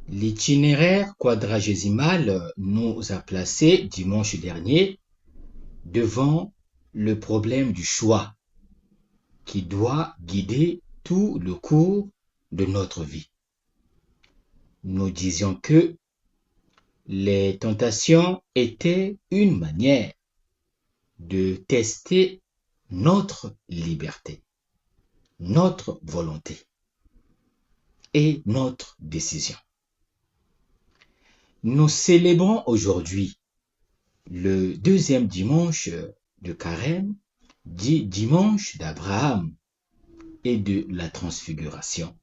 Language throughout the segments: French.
L'itinéraire quadragésimal nous a placés dimanche dernier devant le problème du choix qui doit guider tout le cours de notre vie. Nous disions que les tentations étaient une manière de tester notre liberté, notre volonté et notre décision. Nous célébrons aujourd'hui le deuxième dimanche de Carême, dit dimanche d'Abraham et de la transfiguration,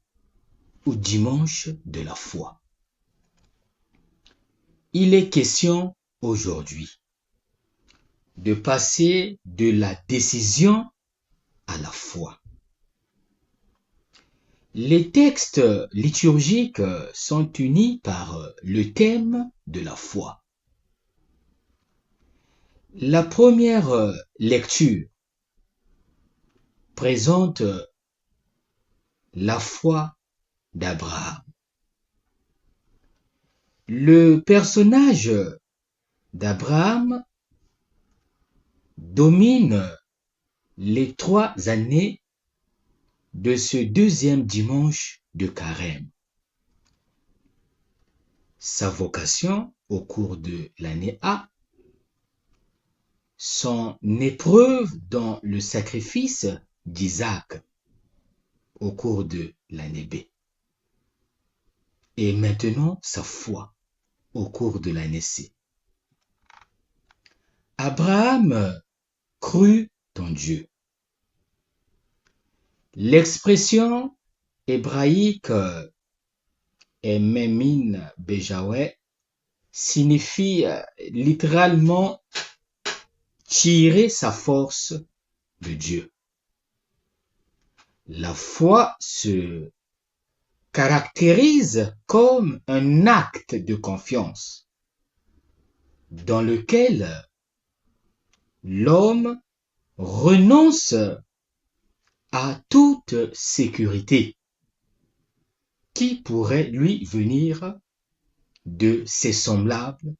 ou dimanche de la foi. Il est question aujourd'hui de passer de la décision à la foi. Les textes liturgiques sont unis par le thème de la foi. La première lecture présente la foi d'Abraham. Le personnage d'Abraham domine les 3 années de ce deuxième dimanche de Carême. Sa vocation au cours de l'année A, son épreuve dans le sacrifice d'Isaac au cours de l'année B, et maintenant sa foi au cours de l'année C. Abraham crut en Dieu. L'expression hébraïque Ememin Bejaoué signifie littéralement tirer sa force de Dieu. La foi se caractérise comme un acte de confiance dans lequel l'homme renonce à toute sécurité qui pourrait lui venir de ses semblables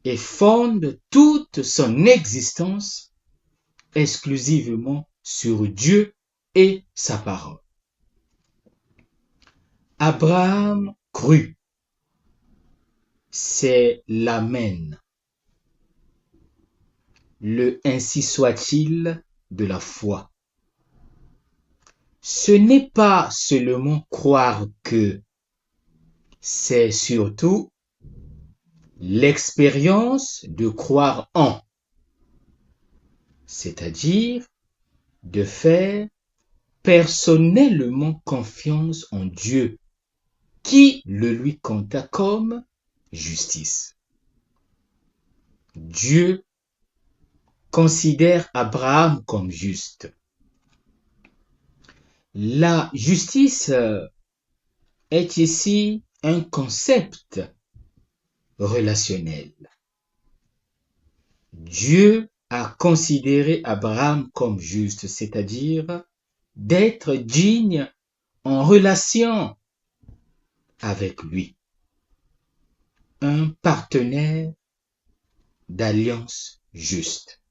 et fonde toute son existence exclusivement sur Dieu et sa parole. Abraham crut. C'est l'amen. Le ainsi soit-il de la foi. Ce n'est pas seulement croire que, c'est surtout l'expérience de croire en, c'est-à-dire de faire personnellement confiance en Dieu, qui le lui compta comme justice. Dieu considère Abraham comme juste. La justice est ici un concept relationnel. Dieu a considéré Abraham comme juste, c'est-à-dire d'être digne en relation avec lui, un partenaire d'alliance juste.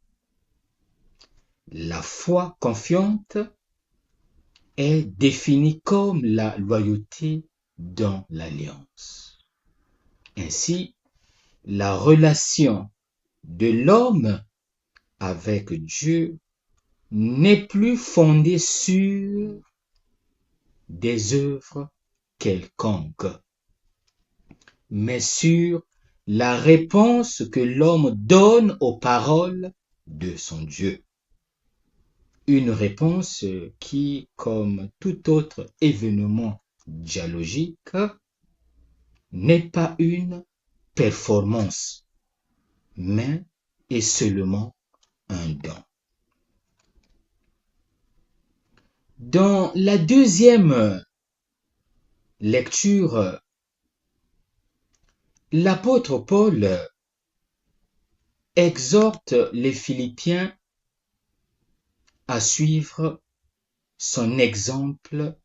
La foi confiante est définie comme la loyauté dans l'alliance. Ainsi, la relation de l'homme avec Dieu n'est plus fondée sur des œuvres quelconques, mais sur la réponse que l'homme donne aux paroles de son Dieu. Une réponse qui, comme tout autre événement dialogique, n'est pas une performance, mais est seulement un don. Dans la deuxième lecture, l'apôtre Paul exhorte les Philippiens à suivre son exemple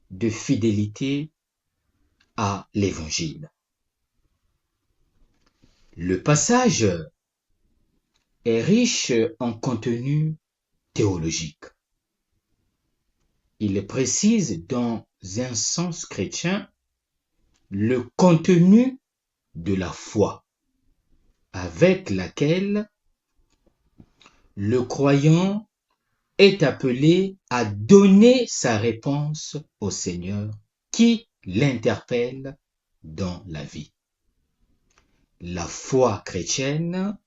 de fidélité à l'Évangile. Le passage est riche en contenu théologique. Il précise dans un sens chrétien le contenu de la foi avec laquelle le croyant est appelé à donner sa réponse au Seigneur qui l'interpelle dans la vie. La foi chrétienne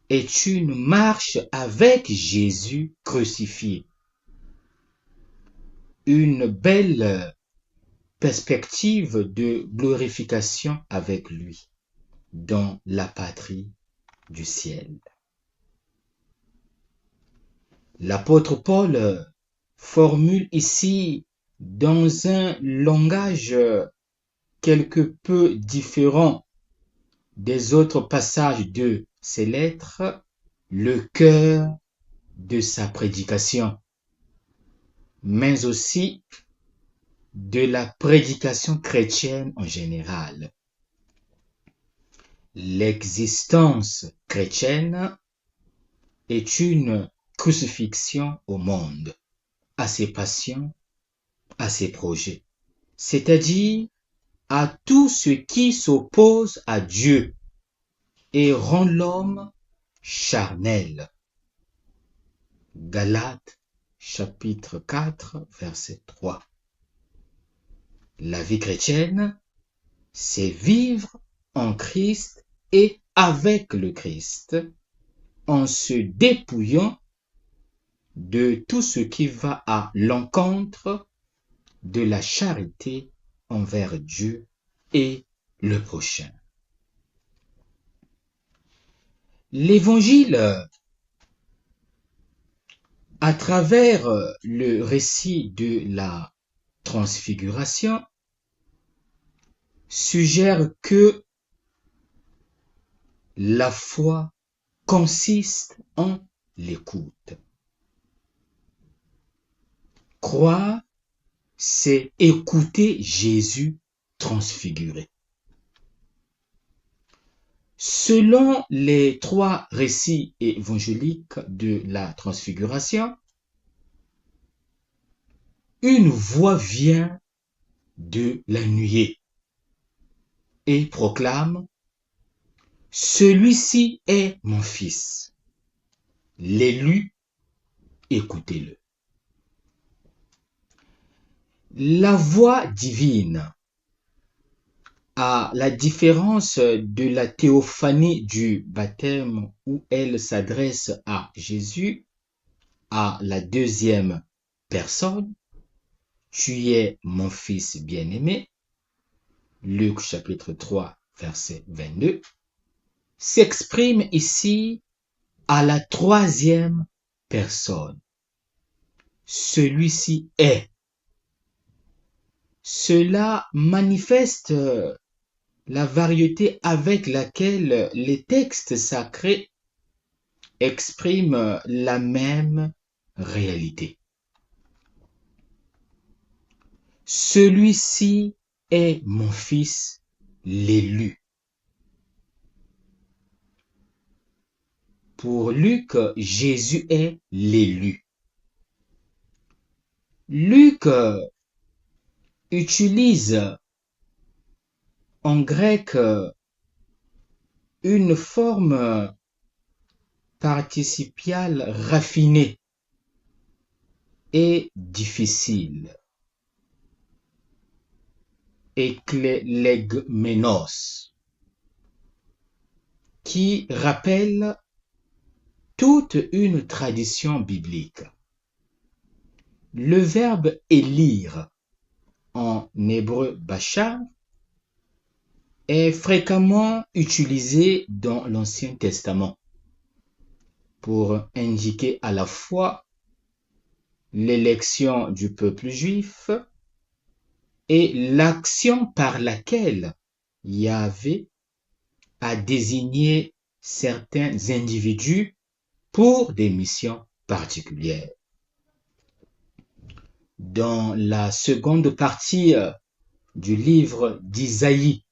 est une marche avec Jésus crucifié, une belle perspective de glorification avec lui dans la patrie du ciel. L'apôtre Paul formule ici dans un langage quelque peu différent des autres passages de ses lettres le cœur de sa prédication, mais aussi de la prédication chrétienne en général. L'existence chrétienne est une crucifixion au monde, à ses passions, à ses projets, c'est-à-dire à tout ce qui s'oppose à Dieu et rend l'homme charnel. Galates chapitre 4 verset 3. La vie chrétienne, c'est vivre en Christ et avec le Christ, en se dépouillant de tout ce qui va à l'encontre de la charité envers Dieu et le prochain. L'Évangile, à travers le récit de la transfiguration, suggère que la foi consiste en l'écoute. Croire, c'est écouter Jésus transfiguré. Selon les trois récits évangéliques de la transfiguration, une voix vient de la nuée et proclame « Celui-ci est mon fils, l'élu, écoutez-le ». La voix divine, à la différence de la théophanie du baptême où elle s'adresse à Jésus, à la deuxième personne, tu es mon fils bien-aimé, Luc chapitre 3 verset 22, s'exprime ici à la troisième personne. Celui-ci est. Cela manifeste la variété avec laquelle les textes sacrés expriment la même réalité. Celui-ci est mon fils, l'élu. Pour Luc, Jésus est l'élu. Luc utilise en grec une forme participiale raffinée et difficile. Eklegmenos, qui rappelle toute une tradition biblique. Le verbe élire en hébreu bachar est fréquemment utilisé dans l'Ancien Testament pour indiquer à la fois l'élection du peuple juif et l'action par laquelle Yahvé a désigné certains individus pour des missions particulières. Dans la seconde partie du livre d'Isaïe.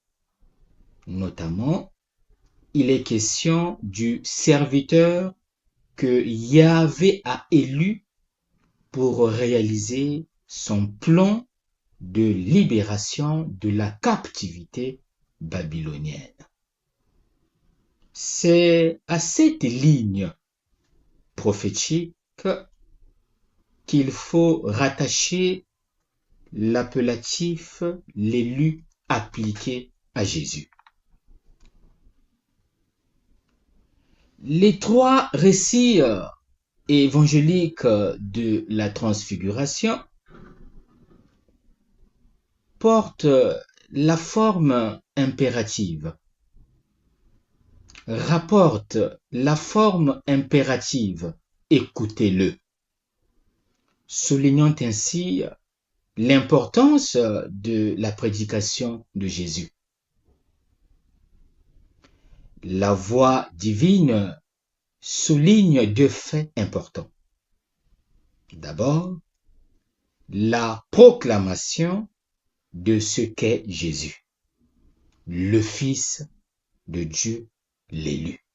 Notamment, il est question du serviteur que Yahvé a élu pour réaliser son plan de libération de la captivité babylonienne. C'est à cette ligne prophétique qu'il faut rattacher l'appellatif l'élu appliqué à Jésus. Les trois récits évangéliques de la transfiguration portent la forme impérative, rapportent la forme impérative, écoutez-le, soulignant ainsi l'importance de la prédication de Jésus. La voix divine souligne deux faits importants. D'abord, la proclamation de ce qu'est Jésus, le Fils de Dieu, l'élu.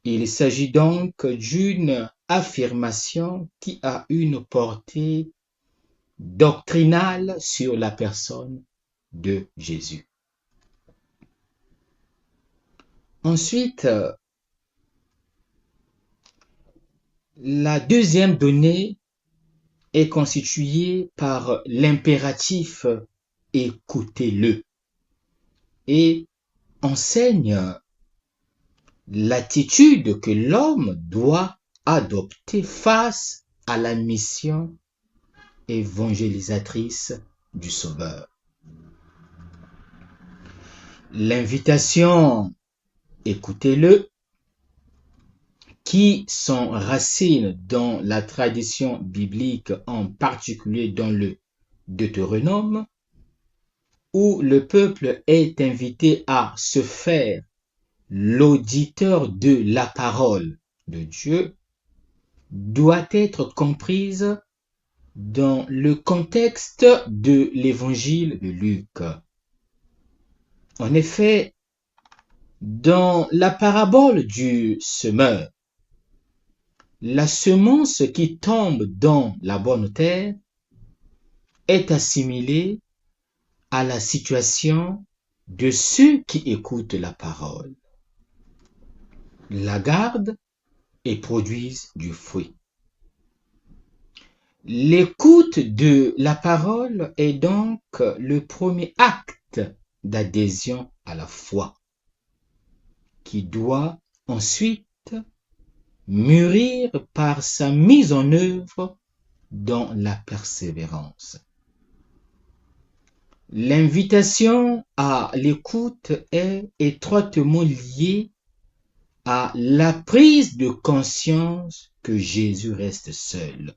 Il s'agit donc d'une affirmation qui a une portée doctrinale sur la personne de Jésus. Ensuite, la deuxième donnée est constituée par l'impératif « écoutez-le » et enseigne l'attitude que l'homme doit adopter face à la mission évangélisatrice du Sauveur. L'invitation « écoutez-le » qui s'enracine dans la tradition biblique, en particulier dans le Deutéronome, où le peuple est invité à se faire l'auditeur de la parole de Dieu, doit être comprise dans le contexte de l'évangile de Luc. En effet, dans la parabole du semeur, la semence qui tombe dans la bonne terre est assimilée à la situation de ceux qui écoutent la parole, la gardent et produisent du fruit. L'écoute de la parole est donc le premier acte d'adhésion à la foi, qui doit ensuite mûrir par sa mise en œuvre dans la persévérance. L'invitation à l'écoute est étroitement liée à la prise de conscience que Jésus reste seul.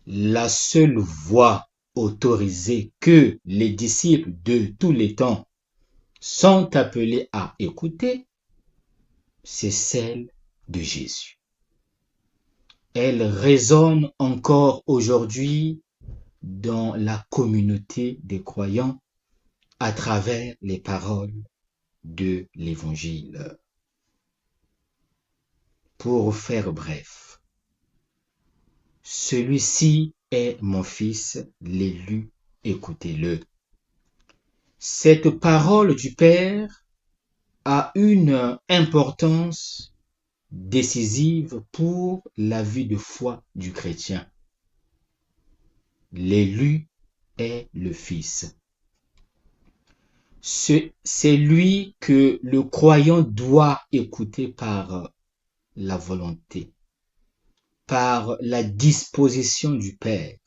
La seule voix autorisée que les disciples de tous les temps sont appelés à écouter, c'est celle de Jésus. Elle résonne encore aujourd'hui dans la communauté des croyants à travers les paroles de l'Évangile. Pour faire bref, celui-ci est mon fils, l'élu, écoutez-le. Cette parole du Père a une importance décisive pour la vie de foi du chrétien. L'élu est le Fils. C'est lui que le croyant doit écouter par la volonté, par la disposition du Père.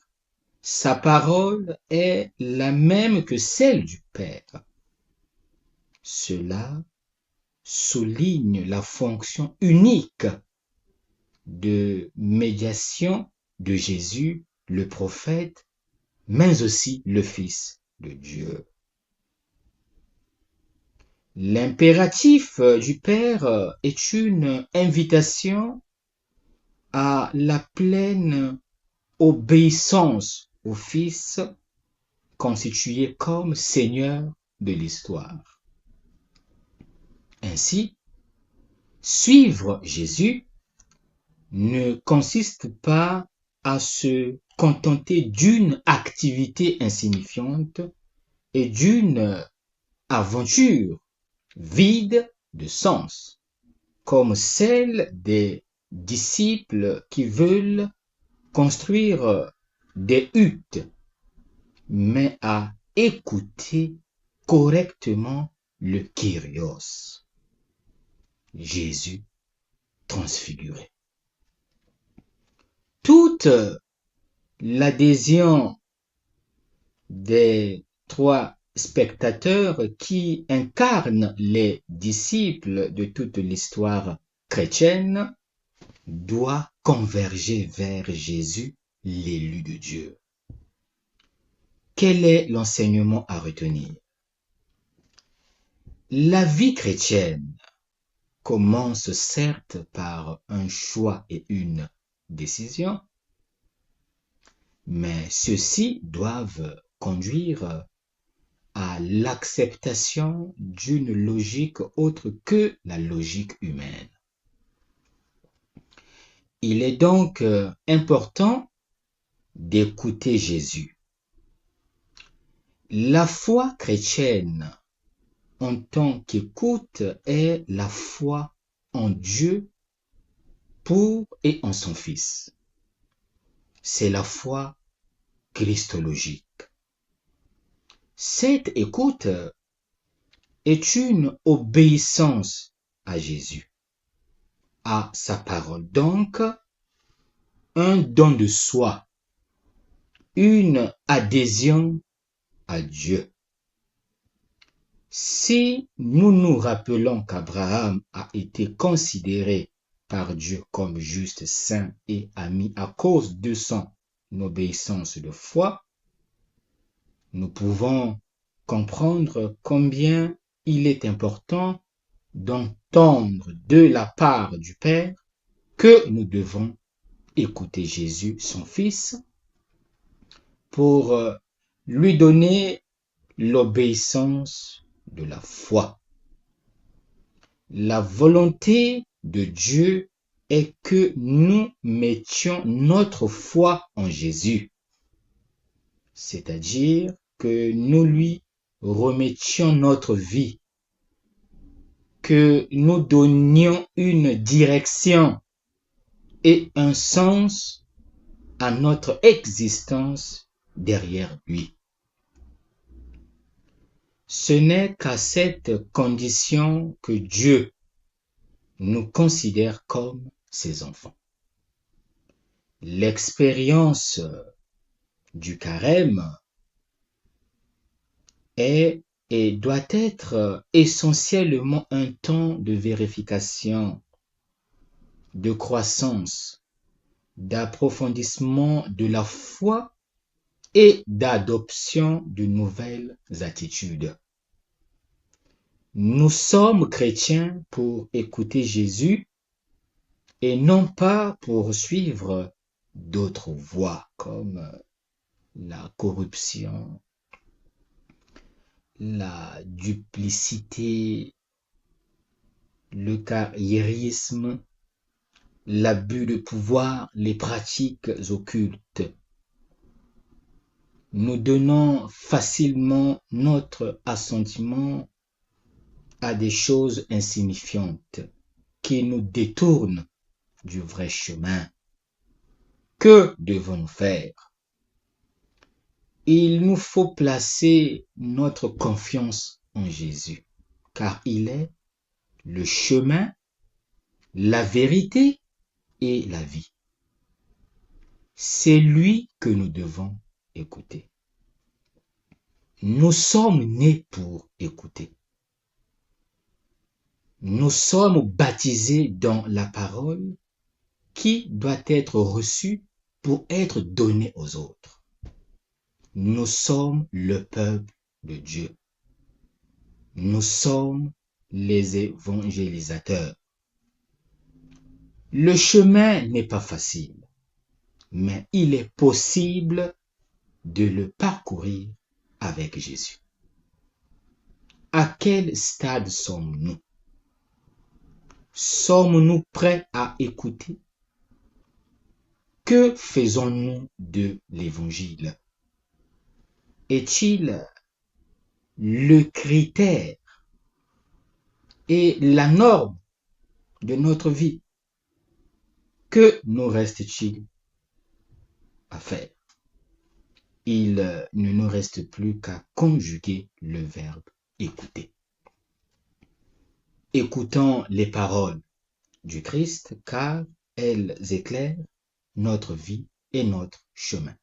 Sa parole est la même que celle du Père. Cela souligne la fonction unique de médiation de Jésus, le prophète, mais aussi le Fils de Dieu. L'impératif du Père est une invitation à la pleine obéissance au Fils constitué comme Seigneur de l'histoire. Ainsi, suivre Jésus ne consiste pas à se contenter d'une activité insignifiante et d'une aventure vide de sens, comme celle des disciples qui veulent construire des huttes, mais à écouter correctement le Kyrios, Jésus transfiguré. Toute l'adhésion des trois spectateurs qui incarnent les disciples de toute l'histoire chrétienne doit converger vers Jésus, l'élu de Dieu. Quel est l'enseignement à retenir? La vie chrétienne commence certes par un choix et une décision, mais ceux-ci doivent conduire à l'acceptation d'une logique autre que la logique humaine. Il est donc important d'écouter Jésus. La foi chrétienne en tant qu'écoute est la foi en Dieu pour et en son Fils. C'est la foi christologique. Cette écoute est une obéissance à Jésus, à sa parole. Donc, un don de soi, une adhésion à Dieu. Si nous nous rappelons qu'Abraham a été considéré par Dieu comme juste, saint et ami à cause de son obéissance de foi, nous pouvons comprendre combien il est important d'entendre de la part du Père que nous devons écouter Jésus, son Fils, pour lui donner l'obéissance de la foi. La volonté de Dieu est que nous mettions notre foi en Jésus, c'est-à-dire que nous lui remettions notre vie, que nous donnions une direction et un sens à notre existence derrière lui. Ce n'est qu'à cette condition que Dieu nous considère comme ses enfants. L'expérience du carême est et doit être essentiellement un temps de vérification, de croissance, d'approfondissement de la foi et d'adoption de nouvelles attitudes. Nous sommes chrétiens pour écouter Jésus et non pas pour suivre d'autres voies comme la corruption, la duplicité, le carriérisme, l'abus de pouvoir, les pratiques occultes. Nous donnons facilement notre assentiment à des choses insignifiantes qui nous détournent du vrai chemin. Que devons-nous faire? Il nous faut placer notre confiance en Jésus, car il est le chemin, la vérité et la vie. C'est lui que nous devons écouter. Nous sommes nés pour écouter. Nous sommes baptisés dans la parole qui doit être reçue pour être donnée aux autres. Nous sommes le peuple de Dieu. Nous sommes les évangélisateurs. Le chemin n'est pas facile, mais il est possible de le parcourir avec Jésus. À quel stade sommes-nous? Sommes-nous prêts à écouter? Que faisons-nous de l'Évangile? Est-il le critère et la norme de notre vie? Que nous reste-t-il à faire? Il ne nous reste plus qu'à conjuguer le verbe écouter. Écoutons les paroles du Christ car elles éclairent notre vie et notre chemin.